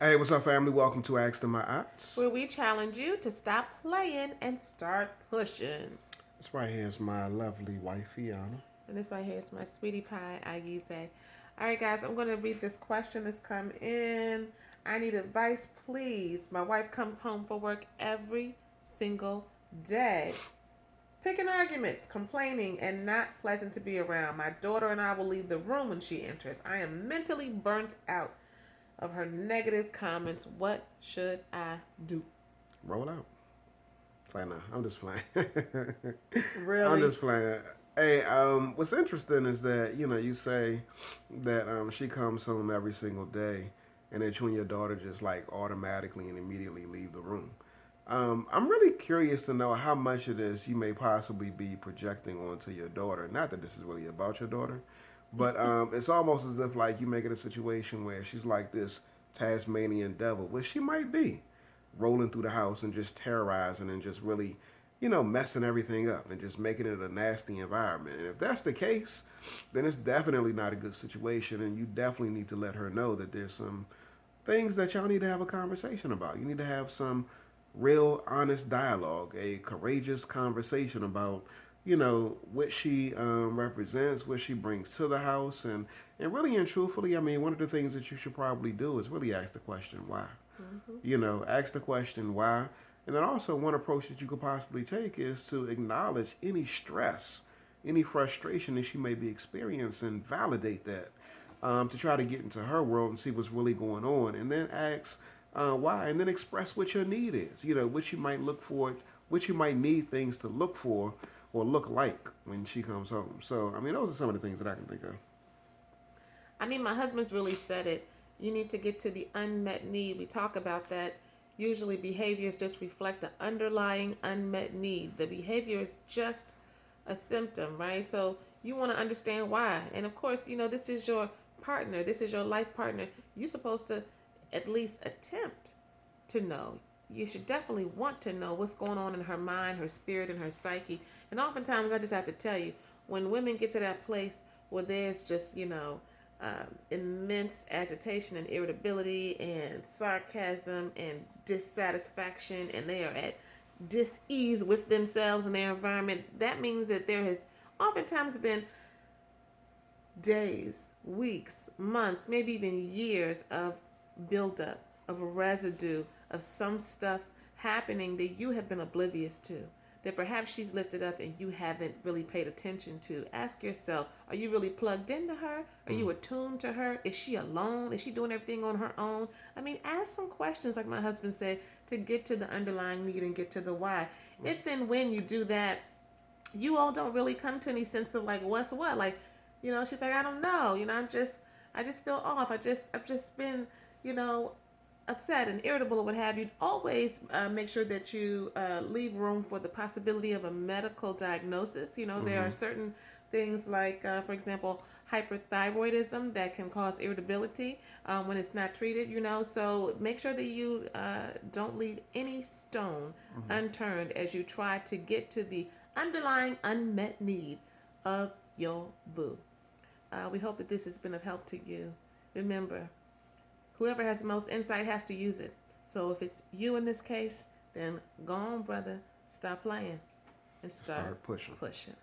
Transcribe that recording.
Hey, what's up, family? Welcome to Ask to My Ox. where we challenge you to stop playing and start pushing. This right here is my lovely wife, Fiona. And this right here is my sweetie pie, Agize. All right, guys, I'm going to read this question that's come in. I need advice, please. My wife comes home from work every single day, picking arguments, complaining, and not pleasant to be around. My daughter and I will leave the room when she enters. I am mentally burnt out of her negative comments. What should I do? Roll out. It's like, nah, I'm just playing. I'm Really? just playing. Hey, what's interesting is that, you say that she comes home every single day and that you and your daughter just like automatically and immediately leave the room. I'm really curious to know how much of this you may possibly be projecting onto your daughter. Not that this is really about your daughter, but it's almost as if like you make it a situation where she's like this Tasmanian devil, which she might be, rolling through the house and just terrorizing and just really, messing everything up and just making it a nasty environment. And if that's the case, then it's definitely not a good situation, and you definitely need to let her know that there's some things that y'all need to have a conversation about. You need to have some real honest dialogue, a courageous conversation about what she represents, what she brings to the house, and really and truthfully, I mean, one of the things that you should probably do is really ask the question why. Mm-hmm. Ask the question why, and then also one approach that you could possibly take is to acknowledge any stress, any frustration that she may be experiencing, validate that, to try to get into her world and see what's really going on, and then ask why, and then express what your need is. What you might look for, what you might need things to look for or look like when she comes home. So, I mean, those are some of the things that I can think of. I mean, my husband's really said it. You need to get to the unmet need. We talk about that. Usually, behaviors just reflect the underlying unmet need. The behavior is just a symptom, right? So, you want to understand why. And of course, this is your partner, this is your life partner. You're supposed to at least attempt to know. You should definitely want to know what's going on in her mind, her spirit, and her psyche. And oftentimes, I just have to tell you, when women get to that place where there's just, immense agitation and irritability and sarcasm and dissatisfaction, and they are at dis-ease with themselves and their environment, that means that there has oftentimes been days, weeks, months, maybe even years of buildup, of a residue of some stuff happening that you have been oblivious to, that perhaps she's lifted up and you haven't really paid attention to. Ask yourself, are you really plugged into her? Are Mm. you attuned to her? Is she alone? Is she doing everything on her own? I mean, ask some questions, like my husband said, to get to the underlying need and get to the why. If and when you do that, you all don't really come to any sense of like what's what. Like, she's like, I don't know. I just feel off. I've just been, you know, upset and irritable or what have you. Always make sure that you leave room for the possibility of a medical diagnosis. There Mm-hmm. are certain things like, for example, hyperthyroidism that can cause irritability when it's not treated. So make sure that you don't leave any stone Mm-hmm. unturned as you try to get to the underlying unmet need of your boo. We hope that this has been of help to you. Remember, whoever has the most insight has to use it. So if it's you in this case, then go on, brother. Stop playing and start Start pushing. pushing.